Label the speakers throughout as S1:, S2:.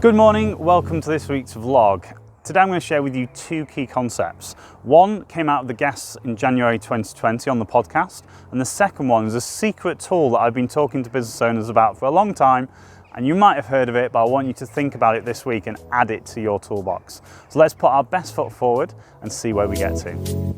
S1: Good morning, welcome to this week's vlog. Today I'm going to share with you two key concepts. One came out of the guests in January 2020 on the podcast, and the second one is a secret tool that I've been talking to business owners about for a long time, and you might have heard of it, but I want you to think about it this week and add it to your toolbox. So let's put our best foot forward and see where we get to.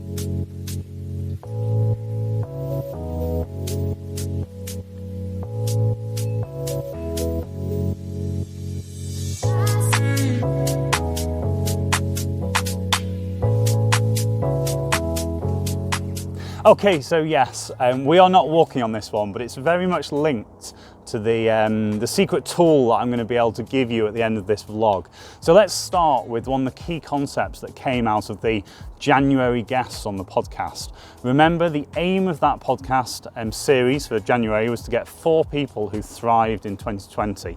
S1: Okay, so yes, we are not walking on this one, but it's very much linked to the secret tool that I'm going to be able to give you at the end of this vlog. So let's start with one of the key concepts that came out of the January guests on the podcast. Remember, the aim of that podcast series for January was to get 4 people who thrived in 2020.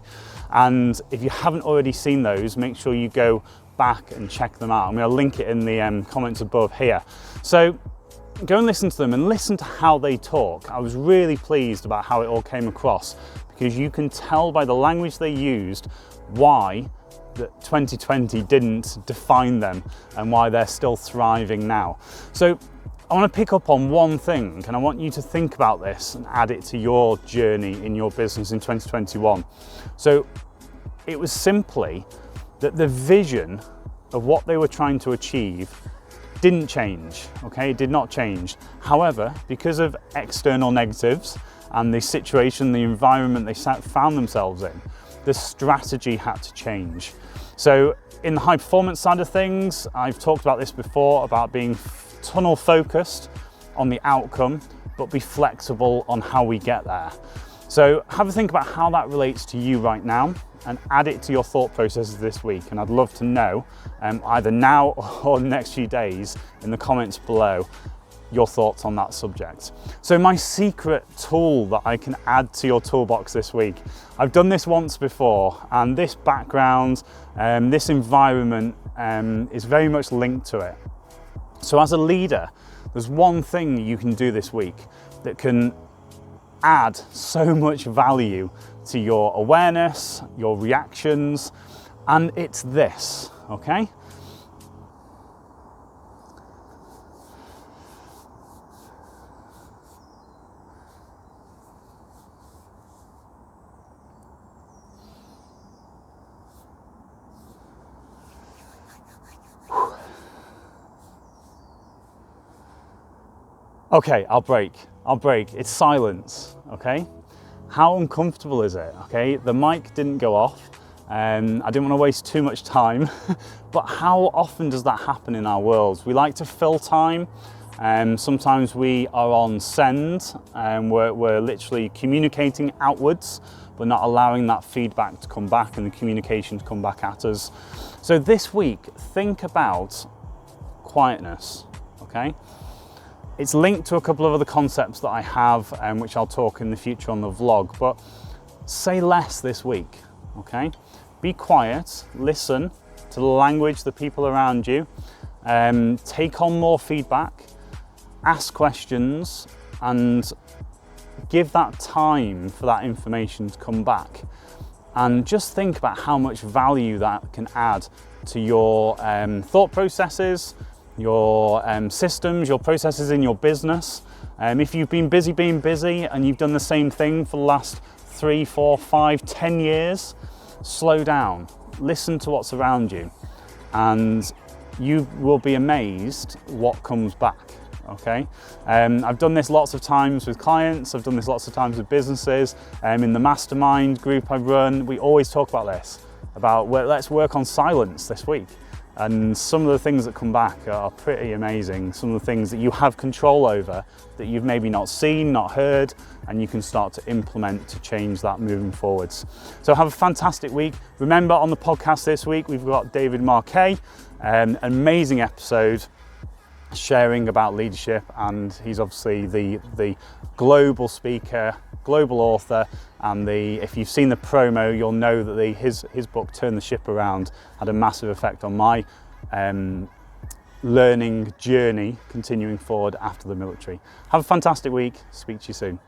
S1: And if you haven't already seen those, make sure you go back and check them out. I'm going to link it in the comments above here. So go and listen to them and listen to how they talk. I was really pleased about how it all came across, because you can tell by the language they used why that 2020 didn't define them and why they're still thriving now. So I want to pick up on one thing, and I want you to think about this and add it to your journey in your business in 2021. So it was simply that the vision of what they were trying to achieve didn't change, okay? It did not change. However, because of external negatives and the situation, the environment they found themselves in, the strategy had to change. So in the high performance side of things, I've talked about this before, about being tunnel focused on the outcome, but be flexible on how we get there. So have a think about how that relates to you right now and add it to your thought processes this week. And I'd love to know, either now or the next few days, in the comments below, your thoughts on that subject. So my secret tool that I can add to your toolbox this week, I've done this once before, and this background, this environment is very much linked to it. So as a leader, there's one thing you can do this week that can add so much value to your awareness, your reactions, and it's this, okay? Okay, I'll break. It's silence, okay? How uncomfortable is it, okay? The mic didn't go off, and I didn't want to waste too much time, but how often does that happen in our worlds? We like to fill time, and sometimes we are on send, and we're literally communicating outwards, but not allowing that feedback to come back and the communication to come back at us. So this week, think about quietness, okay? It's linked to a couple of other concepts that I have, which I'll talk in the future on the vlog, but say less this week, okay? Be quiet, listen to the language, the people around you, take on more feedback, ask questions, and give that time for that information to come back. And just think about how much value that can add to your thought processes, your systems, your processes in your business. If you've been busy and you've done the same thing for the last 3, 4, 5, 10 years, slow down, listen to what's around you, and you will be amazed what comes back, okay? I've done this lots of times with clients, I've done this lots of times with businesses. In the mastermind group I run, we always talk about this, about let's work on silence this week. And some of the things that come back are pretty amazing. Some of the things that you have control over that you've maybe not seen, not heard, and you can start to implement to change that moving forwards. So have a fantastic week. Remember, on the podcast this week, we've got David Marquet, an amazing episode sharing about leadership, and he's obviously the global speaker, global author, and if you've seen the promo, you'll know that his book Turn the Ship Around had a massive effect on my learning journey continuing forward after the military. Have a fantastic week. Speak to you soon.